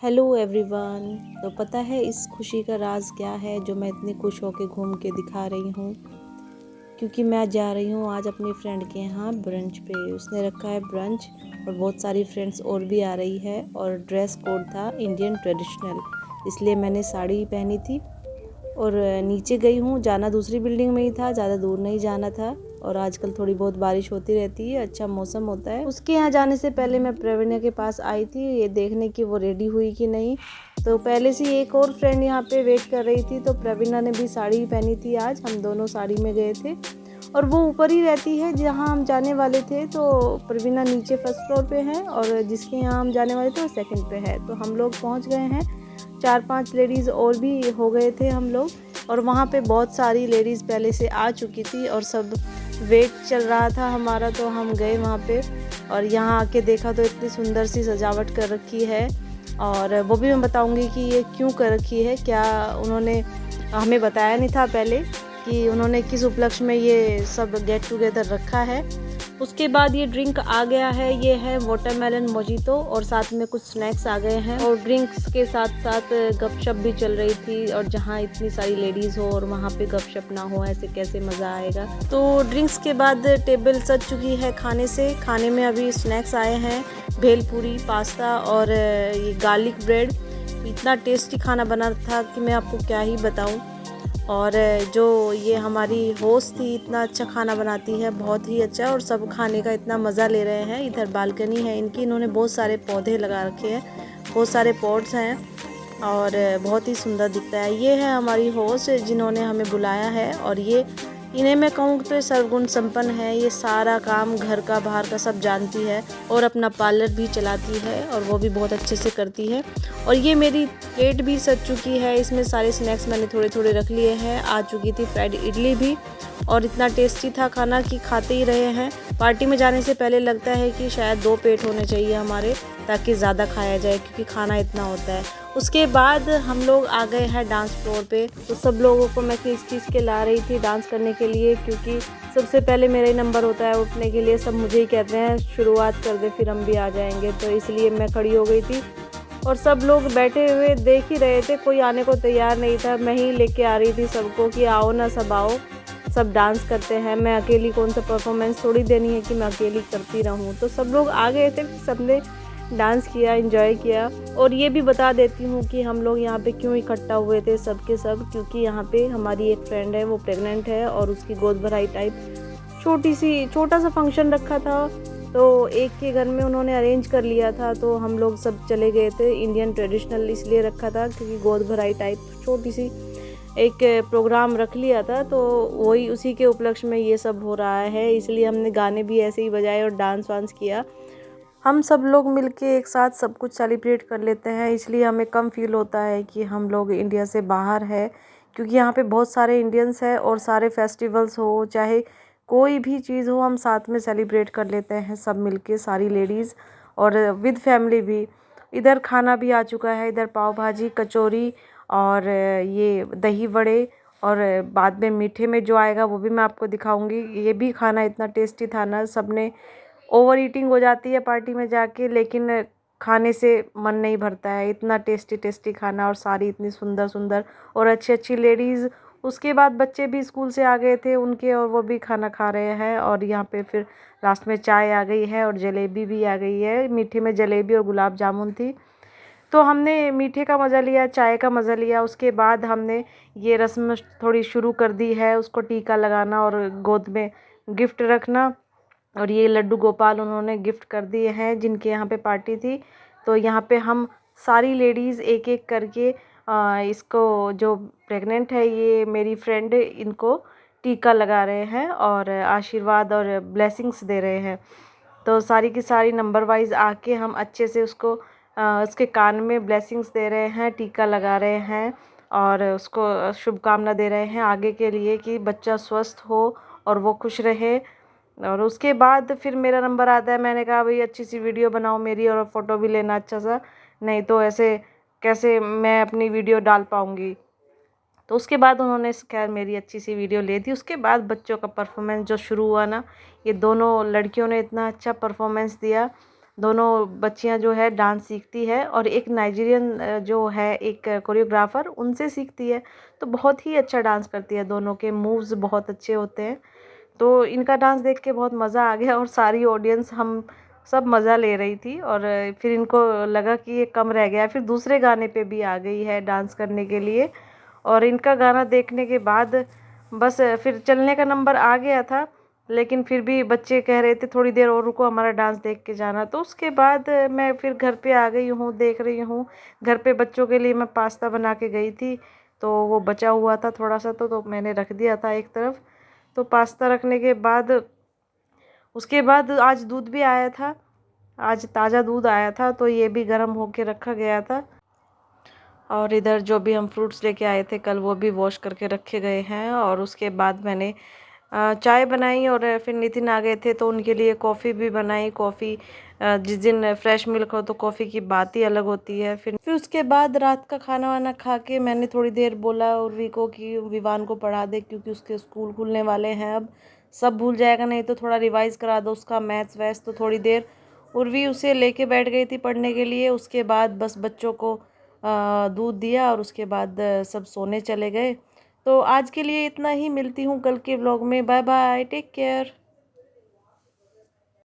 Hello everyone. तो पता है इस खुशी का राज क्या है जो मैं इतनी खुश होकर घूम के दिखा रही हूँ? क्योंकि मैं जा रही हूँ आज अपनी फ्रेंड के यहाँ ब्रंच पे। उसने रखा है ब्रंच और बहुत सारी फ्रेंड्स और भी आ रही है और ड्रेस कोड था इंडियन ट्रेडिशनल, इसलिए मैंने साड़ी पहनी थी। और नीचे गई हूँ, जाना दूसरी बिल्डिंग में ही था, ज़्यादा दूर नहीं जाना था। और आजकल थोड़ी बहुत बारिश होती रहती है, अच्छा मौसम होता है। उसके यहाँ जाने से पहले मैं प्रवीणा के पास आई थी ये देखने की वो रेडी हुई कि नहीं। तो पहले से एक और फ्रेंड यहाँ पे वेट कर रही थी, तो प्रवीणा ने भी साड़ी पहनी थी। आज हम दोनों साड़ी में गए थे और वो ऊपर ही रहती है जहाँ हम जाने वाले थे। तो प्रवीणा नीचे फर्स्ट फ्लोर पे है और जिसके यहाँ हम जाने वाले थे वो सेकंड पे है। तो हम लोग पहुँच गए हैं, 4-5 लेडीज़ और भी हो गए थे हम लोग। और वहाँ पे बहुत सारी लेडीज़ पहले से आ चुकी थी और सब वेट चल रहा था हमारा। तो हम गए वहाँ पे और यहाँ आके देखा तो इतनी सुंदर सी सजावट कर रखी है। और वो भी मैं बताऊँगी कि ये क्यों कर रखी है, क्या उन्होंने हमें बताया नहीं था पहले कि उन्होंने किस उपलक्ष्य में ये सब गेट टुगेदर रखा है। उसके बाद ये ड्रिंक आ गया है, ये है वाटरमेलन मोजितो और साथ में कुछ स्नैक्स आ गए हैं। और ड्रिंक्स के साथ साथ गपशप भी चल रही थी। और जहाँ इतनी सारी लेडीज़ हो और वहाँ पे गपशप ना हो, ऐसे कैसे मज़ा आएगा। तो ड्रिंक्स के बाद टेबल सज चुकी है खाने से। खाने में अभी स्नैक्स आए हैं, भेलपूरी, पास्ता और ये गार्लिक ब्रेड। इतना टेस्टी खाना बना था कि मैं आपको क्या ही बताऊँ। और जो ये हमारी होस्ट थी इतना अच्छा खाना बनाती है, बहुत ही अच्छा। और सब खाने का इतना मज़ा ले रहे हैं। इधर बालकनी है इनकी, इन्होंने बहुत सारे पौधे लगा रखे हैं, बहुत सारे पॉट्स हैं और बहुत ही सुंदर दिखता है। ये है हमारी होस्ट जिन्होंने हमें बुलाया है। और ये इन्हें मैं कहूँ तो सर्वगुण संपन्न है। ये सारा काम घर का बाहर का सब जानती है और अपना पार्लर भी चलाती है और वो भी बहुत अच्छे से करती है। और ये मेरी प्लेट भी सज चुकी है, इसमें सारे स्नैक्स मैंने थोड़े थोड़े रख लिए हैं। आ चुकी थी फ्राइड इडली भी और इतना टेस्टी था खाना कि खाते ही रहे हैं। पार्टी में जाने से पहले लगता है कि शायद 2 पेट होने चाहिए हमारे, ताकि ज़्यादा खाया जाए क्योंकि खाना इतना होता है। उसके बाद हम लोग आ गए हैं डांस फ्लोर पे। तो सब लोगों को मैं खींच के ला रही थी डांस करने के लिए, क्योंकि सबसे पहले मेरा ही नंबर होता है उठने के लिए। सब मुझे ही कहते हैं शुरुआत कर दे फिर हम भी आ जाएंगे, तो इसलिए मैं खड़ी हो गई थी। और सब लोग बैठे हुए देख ही रहे थे, कोई आने को तैयार नहीं था। मैं ही लेके आ रही थी सबको कि आओ ना, सब आओ, सब डांस करते हैं। मैं अकेली कौन सा परफॉर्मेंस थोड़ी देनी है कि मैं अकेली करती रहूं। तो सब लोग आ गए थे, सबने डांस किया, एंजॉय किया। और ये भी बता देती हूँ कि हम लोग यहाँ पे क्यों इकट्ठा हुए थे सब के सब, क्योंकि यहाँ पे हमारी एक फ्रेंड है, वो प्रेग्नेंट है और उसकी गोद भराई टाइप छोटा सा फंक्शन रखा था। तो एक के घर में उन्होंने अरेंज कर लिया था, तो हम लोग सब चले गए थे। इंडियन ट्रेडिशनल इसलिए रखा था क्योंकि गोद भराई टाइप छोटी सी एक प्रोग्राम रख लिया था, तो वही उसी के उपलक्ष्य में ये सब हो रहा है। इसलिए हमने गाने भी ऐसे ही बजाए और डांस वांस किया। हम सब लोग मिलके एक साथ सब कुछ सेलिब्रेट कर लेते हैं, इसलिए हमें कम फील होता है कि हम लोग इंडिया से बाहर है। क्योंकि यहाँ पे बहुत सारे इंडियंस हैं और सारे फेस्टिवल्स हो चाहे कोई भी चीज़ हो, हम साथ में सेलिब्रेट कर लेते हैं सब मिलके, सारी लेडीज़ और विद फैमिली भी। इधर खाना भी आ चुका है, इधर पाव भाजी, कचौरी और ये दही बड़े। और बाद में मीठे में जो आएगा वो भी मैं आपको दिखाऊंगी। ये भी खाना इतना टेस्टी था ना, सबने ओवर ईटिंग हो जाती है पार्टी में जाके, लेकिन खाने से मन नहीं भरता है। इतना टेस्टी टेस्टी खाना और सारी इतनी सुंदर सुंदर और अच्छी अच्छी लेडीज़। उसके बाद बच्चे भी स्कूल से आ गए थे उनके, और वो भी खाना खा रहे हैं। और यहाँ पे फिर लास्ट में चाय आ गई है और जलेबी भी आ गई है। मीठे में जलेबी और गुलाब जामुन थी। तो हमने मीठे का मज़ा लिया, चाय का मज़ा लिया। उसके बाद हमने ये रस्म थोड़ी शुरू कर दी है, उसको टीका लगाना और गोद में गिफ्ट रखना। और ये लड्डू गोपाल उन्होंने गिफ्ट कर दिए हैं जिनके यहाँ पे पार्टी थी। तो यहाँ पे हम सारी लेडीज़ एक एक करके इसको, जो प्रेग्नेंट है ये मेरी फ्रेंड, इनको टीका लगा रहे हैं और आशीर्वाद और ब्लेसिंग्स दे रहे हैं। तो सारी की सारी नंबर वाइज आके हम अच्छे से उसको उसके कान में ब्लेसिंग्स दे रहे हैं, टीका लगा रहे हैं और उसको शुभकामना दे रहे हैं आगे के लिए कि बच्चा स्वस्थ हो और वो खुश रहे। और उसके बाद फिर मेरा नंबर आता है। मैंने कहा भाई अच्छी सी वीडियो बनाओ मेरी और फ़ोटो भी लेना अच्छा सा, नहीं तो ऐसे कैसे मैं अपनी वीडियो डाल पाऊँगी। तो उसके बाद उन्होंने खैर मेरी अच्छी सी वीडियो ले दी। उसके बाद बच्चों का परफॉर्मेंस जो शुरू हुआ ना, ये दोनों लड़कियों ने इतना अच्छा परफॉर्मेंस दिया। दोनों बच्चियां जो है डांस सीखती है और एक नाइजीरियन जो है एक कोरियोग्राफर उनसे सीखती है। तो बहुत ही अच्छा डांस करती है, दोनों के मूव्स बहुत अच्छे होते हैं। तो इनका डांस देख के बहुत मज़ा आ गया और सारी ऑडियंस हम सब मज़ा ले रही थी। और फिर इनको लगा कि ये कम रह गया, फिर दूसरे गाने पे भी आ गई है डांस करने के लिए। और इनका गाना देखने के बाद बस फिर चलने का नंबर आ गया था, लेकिन फिर भी बच्चे कह रहे थे थोड़ी देर और रुको, हमारा डांस देख के जाना। तो उसके बाद मैं फिर घर पे आ गई हूँ, देख रही हूँ। घर पे बच्चों के लिए मैं पास्ता बना के गई थी, तो वो बचा हुआ था थोड़ा सा, तो मैंने रख दिया था एक तरफ। तो पास्ता रखने के बाद उसके बाद आज दूध भी आया था, आज ताज़ा दूध आया था, तो ये भी गर्म होके रखा गया था। और इधर जो भी हम फ्रूट्स लेके आए थे कल, वो भी वॉश करके रखे गए हैं। और उसके बाद मैंने चाय बनाई और फिर नितिन आ गए थे तो उनके लिए कॉफ़ी भी बनाई। कॉफ़ी जिस दिन फ्रेश मिल्क हो तो कॉफ़ी की बात ही अलग होती है। फिर उसके बाद रात का खाना वाना खा के मैंने थोड़ी देर बोला उर्वी को कि विवान को पढ़ा दे, क्योंकि उसके स्कूल खुलने वाले हैं अब। सब भूल जाएगा, नहीं तो थोड़ा रिवाइज़ करा दो उसका मैथ्स वैथ्स। तो थोड़ी देर उर्वी उसे लेके बैठ गई थी पढ़ने के लिए। उसके बाद बस बच्चों को दूध दिया और उसके बाद सब सोने चले गए। तो आज के लिए इतना ही, मिलती हूँ कल के व्लॉग में। Bye bye, take care.